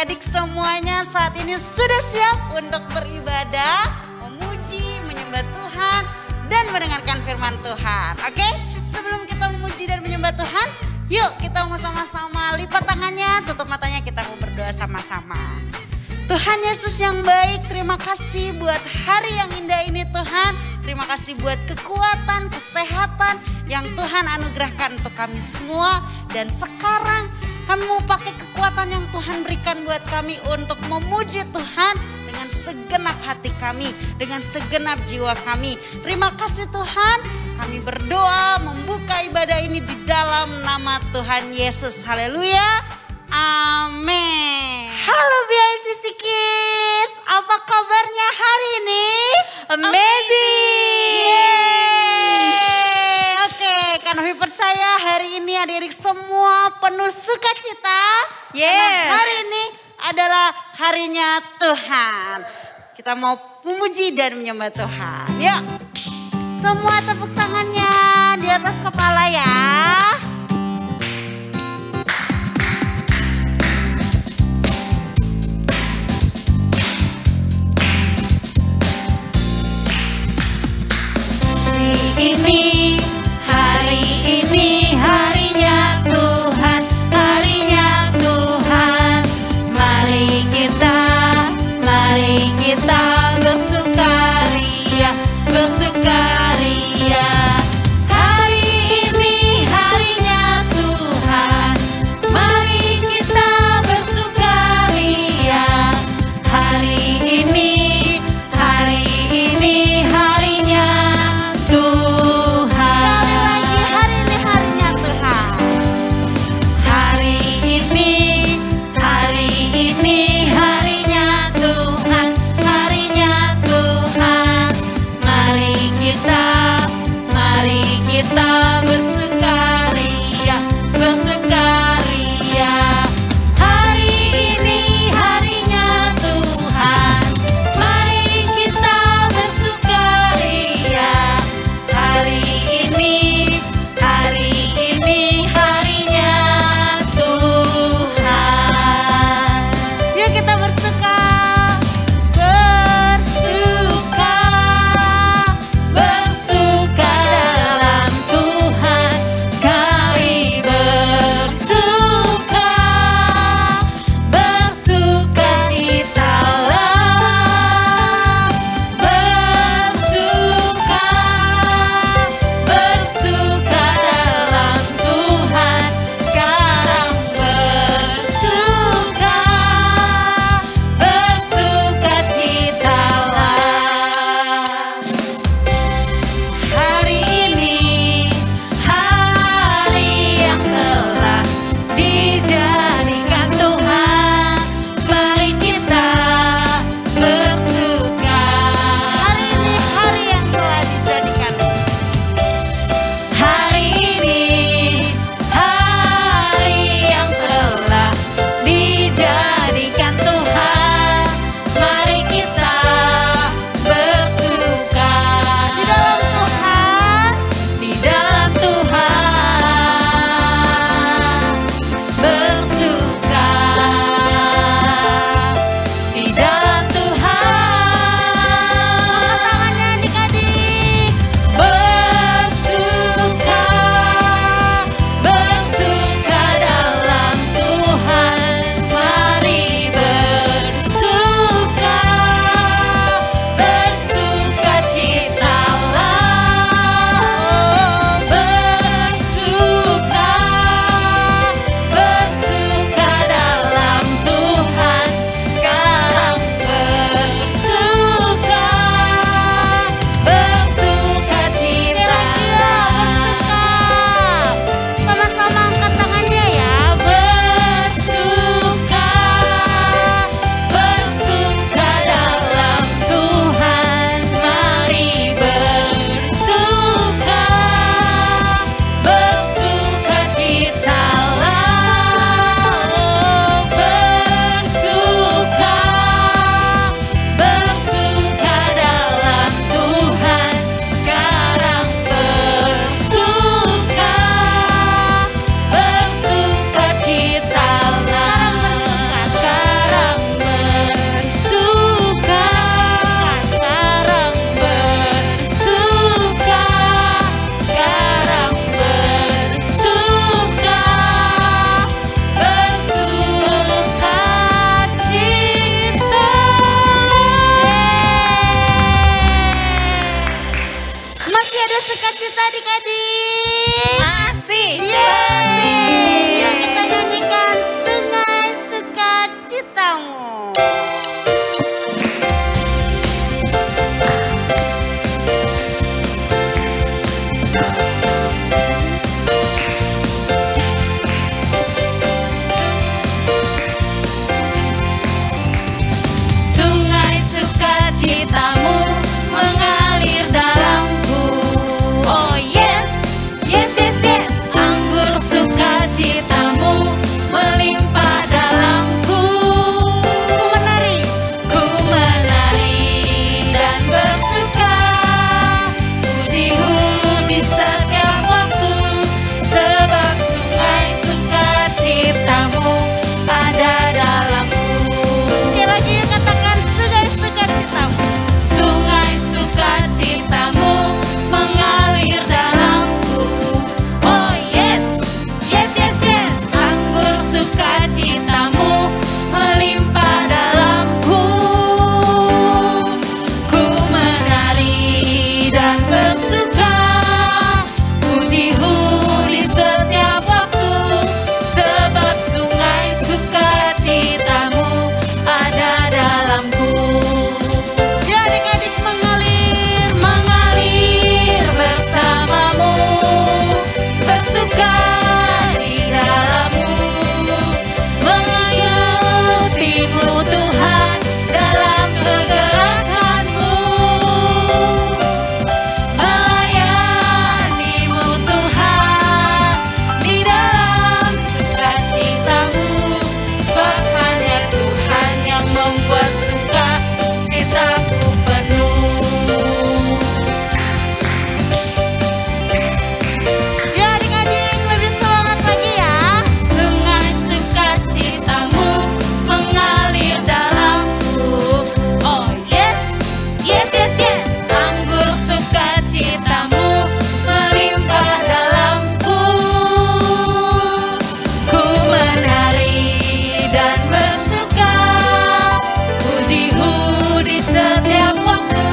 adik-adik semuanya saat ini sudah siap untuk beribadah, memuji, menyembah Tuhan, dan mendengarkan firman Tuhan. Oke, sebelum kita memuji dan menyembah Tuhan, yuk kita mau sama-sama lipat tangannya, tutup matanya, kita mau berdoa sama-sama. Tuhan Yesus yang baik, terima kasih buat hari yang indah ini Tuhan. Terima kasih buat kekuatan, kesehatan yang Tuhan anugerahkan untuk kami semua. Dan sekarang kami mau pakai kekuatan yang Tuhan berikan buat kami untuk memuji Tuhan dengan segenap hati kami, dengan segenap jiwa kami. Terima kasih Tuhan, kami berdoa membuka ibadah ini di dalam nama Tuhan Yesus. Haleluya, amin. Halo BICC Kids, apa kabarnya hari ini? Amazing. Oke, kami percaya hari ini adik-adik semua penuh sukacita. Yes. Karena hari ini adalah harinya Tuhan. Kita mau memuji dan menyembah Tuhan. Yuk, semua tepuk tangannya di atas kepala ya. Hari ini harinya Tuhan, harinya Tuhan. Mari kita bersukaria, bersukaria. Hari ini harinya Tuhan, mari kita bersukaria. Hari ini harinya Tuhan. Harinya Tuhan, harinya Tuhan. Mari kita sukacitamu melimpah dalamku. Ku menari dan bersuka, pujimu di setiap waktu, sebab sungai sukacitamu ada dalamku. Sekali lagi katakan sungai sukacitamu. Sungai sukacitamu mengalir dalamku. Oh yes, yes, yes, yes. Anggur sukacitamu melimpah dalamku. Ku menari dan bersuka, pujimu di setiap waktu, sebab sungai sukacitamu ada dalamku. Ya adik-adik mengalir. Mengalir bersamamu, bersuka di dalammu, mengayutimu Tuhan dalam pergerakanmu, melayanimu Tuhan di dalam sukacitamu, sebab hanya Tuhan yang membuat sukacitaku penuh. Ya adik-adik lebih semangat lagi ya. Sungai sukacitamu mengalir dalamku. Oh yes, yes, yes, yes. Anggur sukacitamu melimpah dalamku. Ku menari dan bersuka, pujimu di setiap waktu,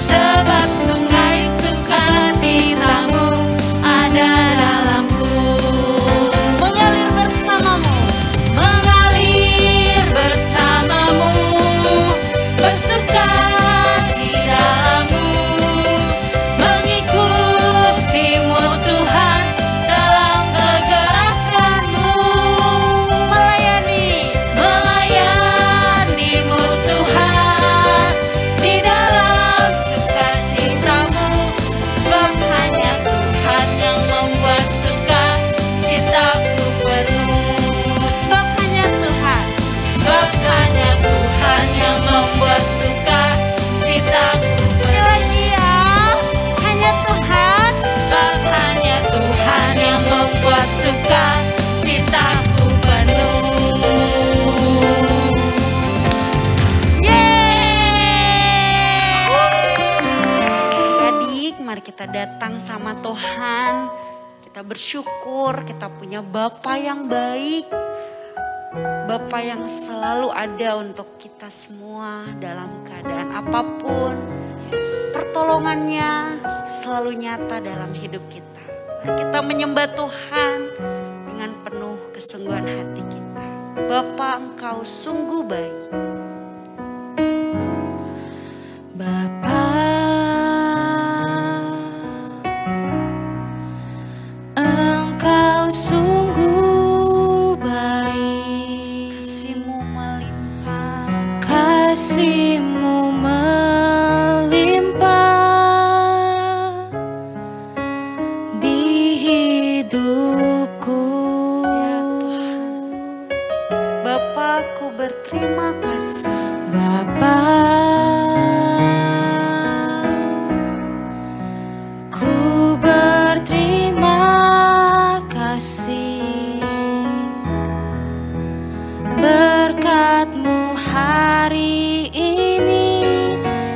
sebab sungai sukacitamu ada dalamku. Mengalir bersamamu. Mengalir bersamamu, bersuka di dalammu, mengikutimu Tuhan dalam pergerakanmu, melayanimu Tuhan di dalam sukacitamu, sebab hanya Tuhan yang membuat sukacitaku penuh. Sebab hanya Tuhan. Sebab hanya Tuhan yang membuat sukacitaku Sekali penuh. lagi ya. Hanya Tuhan. Sebab hanya Tuhan yang membuat sukacitaku penuh. Adik-adik, mari kita datang sama Tuhan. Kita bersyukur kita punya Bapa yang baik. Bapa yang selalu ada untuk kita semua dalam keadaan apapun. Pertolongannya selalu nyata dalam hidup kita. Mari kita menyembah Tuhan dengan penuh kesungguhan hati kita. Bapa, Engkau sungguh baik. Bapa, Engkau sungguh baik, Kasih-Mu melimpah. kasih-Mu melimpah di hidupku. Bapa, aku berterima kasih. Bapa, ku berterima kasih, berkat-Mu hari ini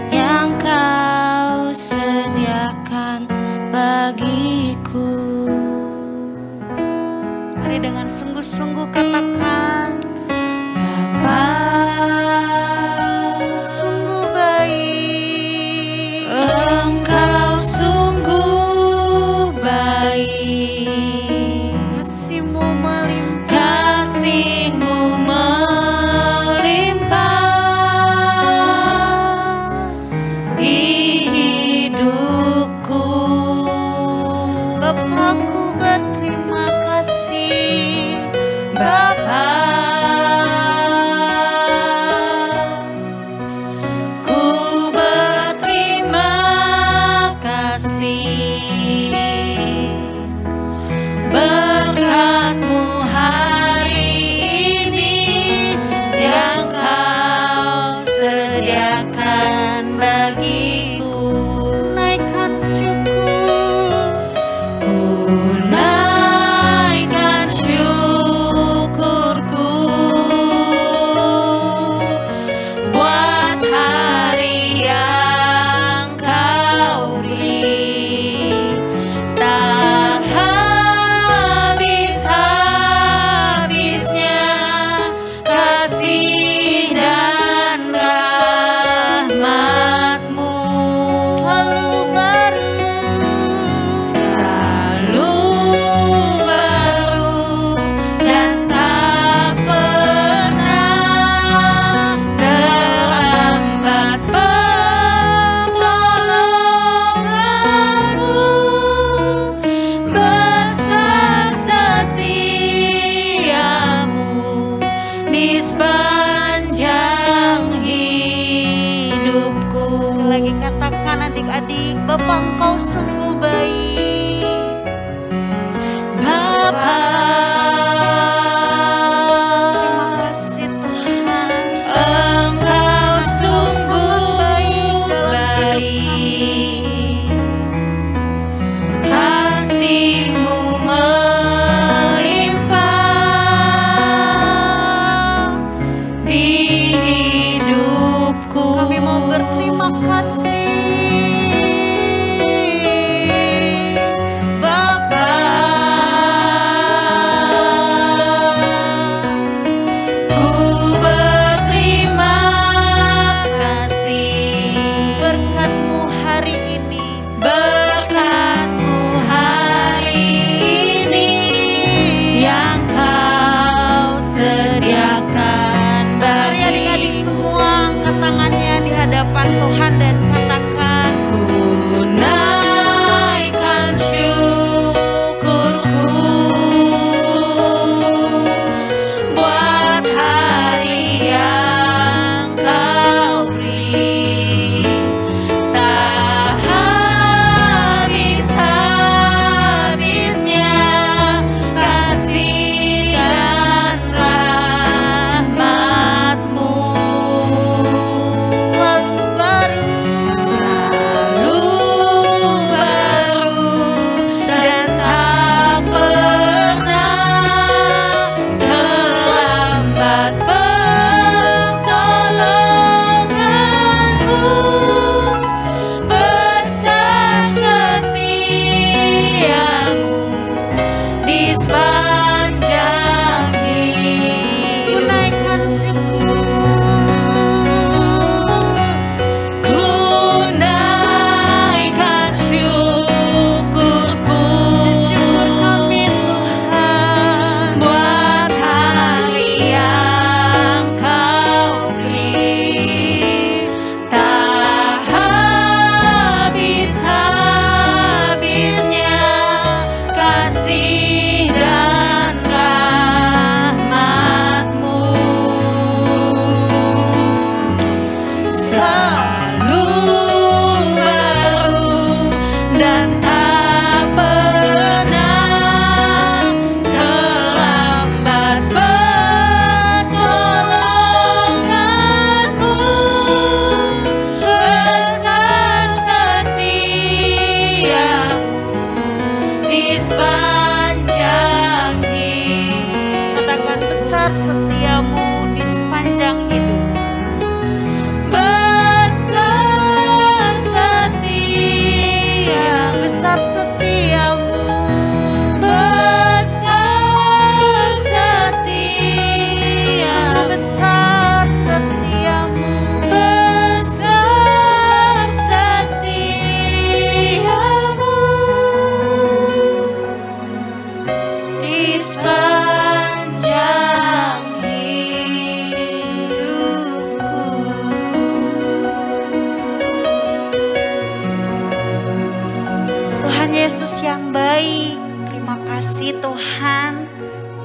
yang Kau sediakan bagiku. Mari dengan sungguh-sungguh katakan, Bapa, sungguh baik. Engkau sungguh baik, Kasih-Mu melimpah. kasih-Mu melimpah di hidupku. Bapa, aku berterima kasih. Bapa, adik-adik, Bapa Engkau sungguh baik. Bapa, Terima kasih Tuhan. Engkau sungguh baik. Kasih-Mu melimpah di hidupku. Kami mau berterima kasih. Tuhan dan katakan, ku naikkan syukurku buat hari yang Kau beri, tak habis-habisnya kasih dan rahmat-Mu. Setiamu di sepanjang hidup. Besar setiamu, besar setiamu, besar setiamu, besar setiamu, besar setiamu di sepanjang Yesus yang baik. Terima kasih Tuhan,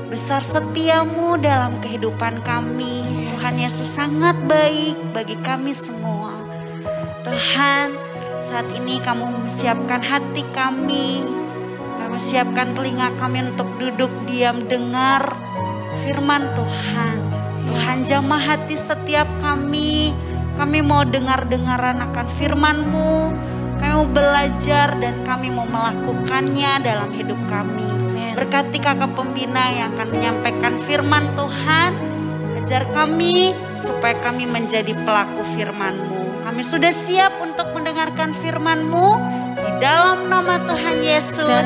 besar setiamu dalam kehidupan kami. Tuhan Yesus sangat baik bagi kami semua. Tuhan, saat ini kamu siapkan hati kami, kamu siapkan telinga kami untuk duduk diam dengar firman Tuhan. Tuhan jamah hati setiap kami. Kami mau dengar-dengaran akan firman-Mu. Kami mau belajar dan kami mau melakukannya dalam hidup kami. Berkati kakak pembina yang akan menyampaikan firman Tuhan. Ajar kami supaya kami menjadi pelaku firman-Mu. Kami sudah siap untuk mendengarkan firman-Mu. Di dalam nama Tuhan Yesus,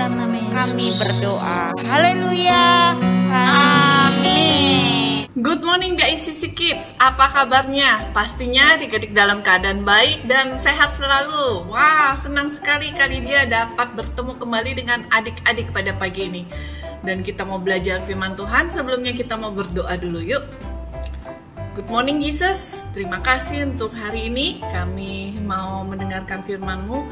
kami berdoa. Haleluya. Amin. Good morning BICC Kids, apa kabarnya? Pastinya adik-adik dalam keadaan baik dan sehat selalu. Wah, senang sekali kali dia dapat bertemu kembali dengan adik-adik pada pagi ini. Dan kita mau belajar firman Tuhan, sebelumnya kita mau berdoa dulu yuk. Good morning Jesus, terima kasih untuk hari ini kami mau mendengarkan firman-Mu.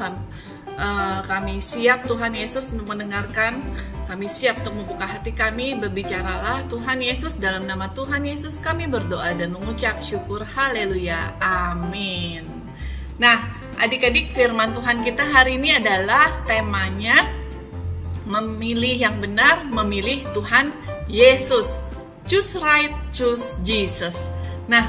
Kami siap Tuhan Yesus untuk mendengarkan. Kami siap untuk membuka hati kami. Berbicaralah Tuhan Yesus, dalam nama Tuhan Yesus kami berdoa dan mengucap syukur. Haleluya, amin. Nah, adik-adik, firman Tuhan kita hari ini adalah temanya memilih yang benar, memilih Tuhan Yesus. Choose right, choose Jesus. Nah,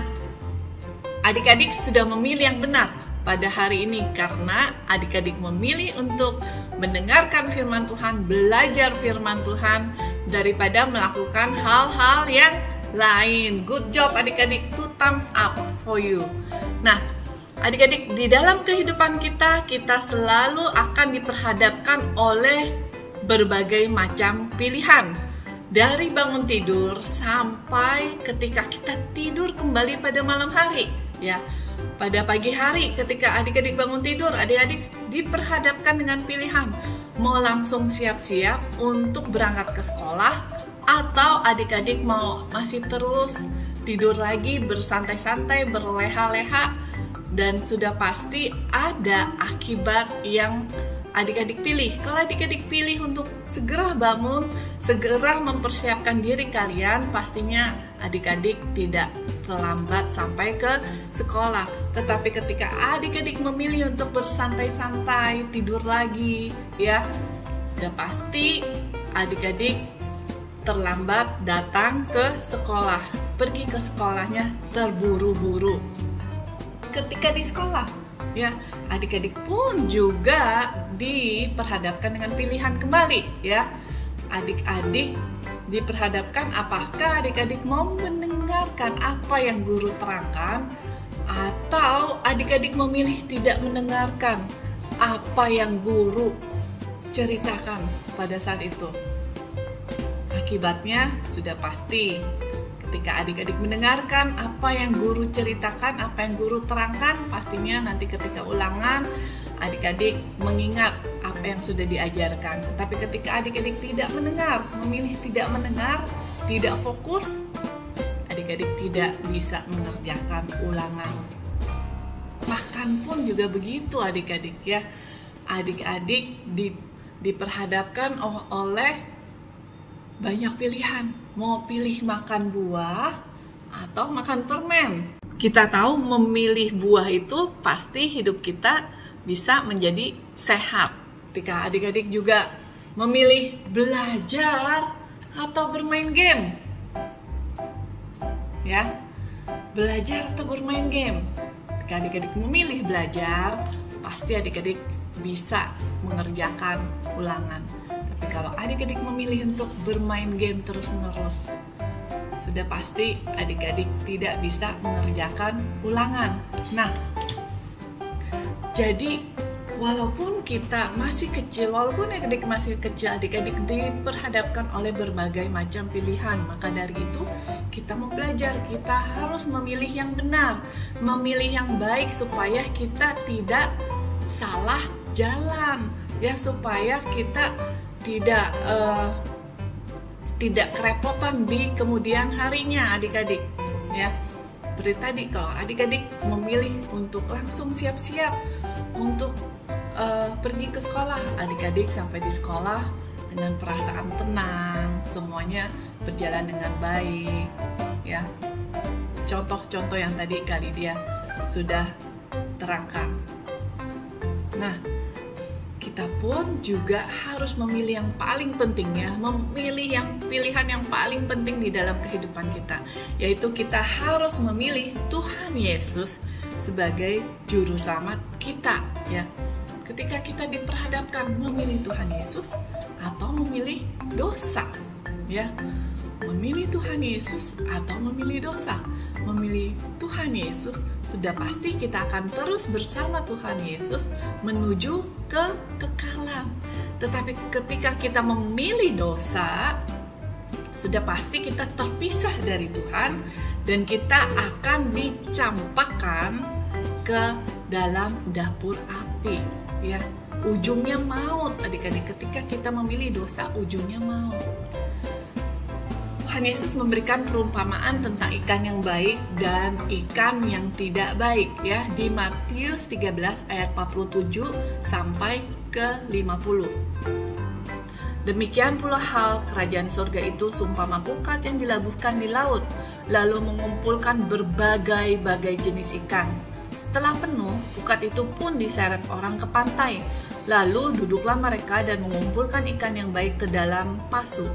adik-adik sudah memilih yang benar pada hari ini karena adik-adik memilih untuk mendengarkan firman Tuhan, belajar firman Tuhan daripada melakukan hal-hal yang lain. Good job adik-adik, 2 thumbs up for you. Nah, adik-adik, di dalam kehidupan kita selalu akan diperhadapkan oleh berbagai macam pilihan. Dari bangun tidur sampai ketika kita tidur kembali pada malam hari, ya. Pada pagi hari ketika adik-adik bangun tidur, adik-adik diperhadapkan dengan pilihan. Mau langsung siap-siap untuk berangkat ke sekolah, atau adik-adik mau masih terus tidur lagi, bersantai-santai, berleha-leha, dan sudah pasti ada akibat yang adik-adik pilih. Kalau adik-adik pilih untuk segera bangun, segera mempersiapkan diri kalian, pastinya adik-adik tidak terlambat sampai ke sekolah. Tetapi ketika adik-adik memilih untuk bersantai-santai, tidur lagi, ya, sudah pasti adik-adik terlambat datang ke sekolah. Pergi ke sekolahnya terburu-buru. Ketika di sekolah, ya, adik-adik pun juga diperhadapkan dengan pilihan kembali, ya. Adik-adik diperhadapkan apakah adik-adik mau mendengarkan apa yang guru terangkan, atau adik-adik memilih tidak mendengarkan apa yang guru ceritakan pada saat itu. Akibatnya sudah pasti. Ketika adik-adik mendengarkan apa yang guru ceritakan, apa yang guru terangkan, pastinya nanti ketika ulangan adik-adik mengingat apa yang sudah diajarkan. Tapi ketika adik-adik tidak mendengar, memilih tidak mendengar, tidak fokus, adik-adik tidak bisa mengerjakan ulangan. Makan pun juga begitu adik-adik, ya. Adik-adik diperhadapkan oleh banyak pilihan. Mau pilih makan buah atau makan permen. Kita tahu memilih buah itu pasti hidup kita bisa menjadi sehat. Ketika adik-adik juga memilih belajar atau bermain game, ya, belajar atau bermain game. Ketika adik-adik memilih belajar, pasti adik-adik bisa mengerjakan ulangan. Tapi kalau adik-adik memilih untuk bermain game terus-menerus, sudah pasti adik-adik tidak bisa mengerjakan ulangan. Nah, jadi walaupun kita masih kecil, walaupun adik-adik masih kecil, adik-adik diperhadapkan oleh berbagai macam pilihan. Maka dari itu kita mau belajar, kita harus memilih yang benar, memilih yang baik supaya kita tidak salah jalan, ya, supaya kita tidak kerepotan di kemudian harinya adik-adik, ya. Seperti tadi, kalau adik-adik memilih untuk langsung siap-siap untuk pergi ke sekolah, adik-adik sampai di sekolah dengan perasaan tenang, semuanya berjalan dengan baik, ya. Contoh-contoh yang tadi kali dia sudah terangkan. Nah, kita pun juga harus memilih yang paling penting, ya, memilih pilihan yang paling penting di dalam kehidupan kita, yaitu kita harus memilih Tuhan Yesus sebagai juru selamat kita, ya. Ketika kita diperhadapkan memilih Tuhan Yesus atau memilih dosa, ya, memilih Tuhan Yesus atau memilih dosa, memilih Tuhan Yesus, sudah pasti kita akan terus bersama Tuhan Yesus menuju ke kekekalan. Tetapi ketika kita memilih dosa, sudah pasti kita terpisah dari Tuhan dan kita akan dicampakkan ke dalam dapur api, ya. Ujungnya maut adik-adik. Ketika kita memilih dosa, ujungnya maut. Tuhan Yesus memberikan perumpamaan tentang ikan yang baik dan ikan yang tidak baik, ya, di Matius 13 ayat 47 sampai ke 50. Demikian pula hal kerajaan surga itu seumpama pukat yang dilabuhkan di laut, lalu mengumpulkan berbagai-bagai jenis ikan. Setelah penuh, pukat itu pun diseret orang ke pantai. Lalu duduklah mereka dan mengumpulkan ikan yang baik ke dalam pasu.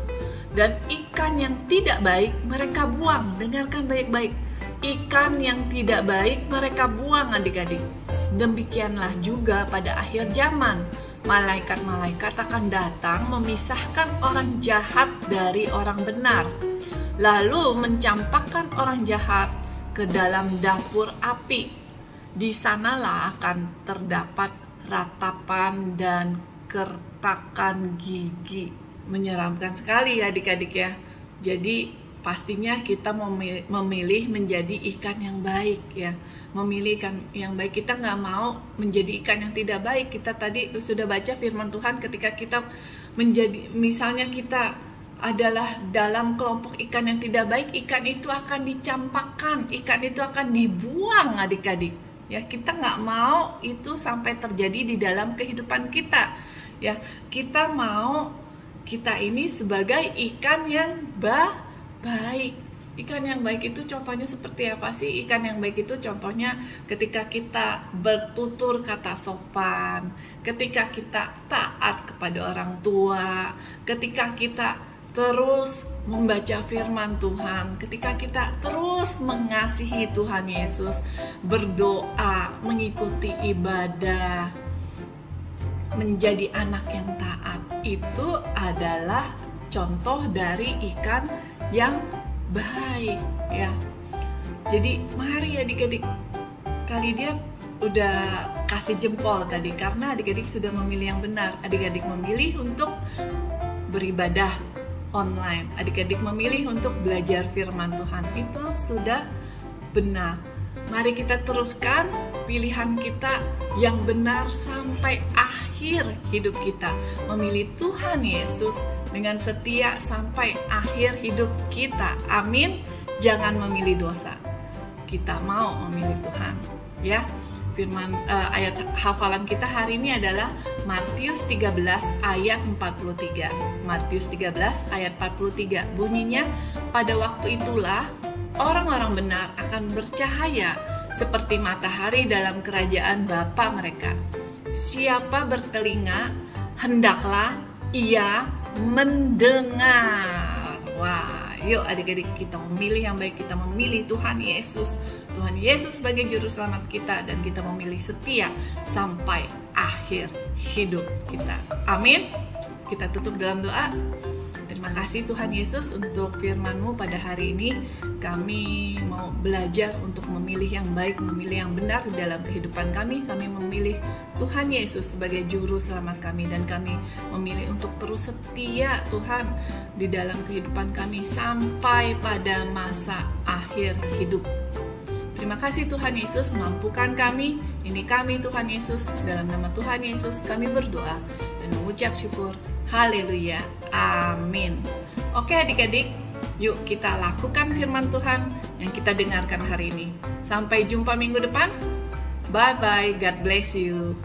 Dan ikan yang tidak baik mereka buang. Dengarkan baik-baik. Ikan yang tidak baik mereka buang, adik-adik. Demikianlah juga pada akhir zaman. Malaikat-malaikat akan datang memisahkan orang jahat dari orang benar. Lalu mencampakkan orang jahat ke dalam dapur api. Di sanalah akan terdapat ratapan dan kertakan gigi. Menyeramkan sekali ya adik-adik ya. Jadi pastinya kita memilih menjadi ikan yang baik ya. Memilih ikan yang baik. Kita nggak mau menjadi ikan yang tidak baik. Kita tadi sudah baca firman Tuhan, ketika kita menjadi, misalnya kita adalah dalam kelompok ikan yang tidak baik, ikan itu akan dicampakkan, ikan itu akan dibuang adik-adik. Ya, kita nggak mau itu sampai terjadi di dalam kehidupan kita. Ya, kita mau kita ini sebagai ikan yang baik. Ikan yang baik itu contohnya seperti apa sih? Ikan yang baik itu contohnya ketika kita bertutur kata sopan, ketika kita taat kepada orang tua, ketika kita terus membaca firman Tuhan, ketika kita terus mengasihi Tuhan Yesus, berdoa, mengikuti ibadah, menjadi anak yang taat. Itu adalah contoh dari ikan yang baik ya. Jadi mari adik-adik, kali dia udah kasih jempol tadi karena adik-adik sudah memilih yang benar. Adik-adik memilih untuk beribadah online, adik-adik memilih untuk belajar firman Tuhan. Itu sudah benar. Mari kita teruskan pilihan kita yang benar sampai akhir hidup kita. Memilih Tuhan Yesus dengan setia sampai akhir hidup kita. Amin. Jangan memilih dosa. Kita mau memilih Tuhan. Ya. Firman ayat hafalan kita hari ini adalah Matius 13 ayat 43. Matius 13 ayat 43. Bunyinya, pada waktu itulah orang-orang benar akan bercahaya seperti matahari dalam kerajaan Bapa mereka. Siapa bertelinga, hendaklah ia mendengar. Wah, yuk adik-adik, kita memilih yang baik. Kita memilih Tuhan Yesus. Tuhan Yesus sebagai juru selamat kita, dan kita memilih setia sampai akhir hidup kita. Amin. Kita tutup dalam doa. Terima kasih Tuhan Yesus untuk firman-Mu pada hari ini. Kami mau belajar untuk memilih yang baik, memilih yang benar di dalam kehidupan kami. Kami memilih Tuhan Yesus sebagai juru selamat kami, dan kami memilih untuk terus setia Tuhan di dalam kehidupan kami sampai pada masa akhir hidup. Terima kasih Tuhan Yesus, mampukan kami. Ini kami Tuhan Yesus, dalam nama Tuhan Yesus kami berdoa dan mengucap syukur. Haleluya, amin. Oke adik-adik, yuk kita lakukan firman Tuhan yang kita dengarkan hari ini. Sampai jumpa minggu depan. Bye-bye, God bless you.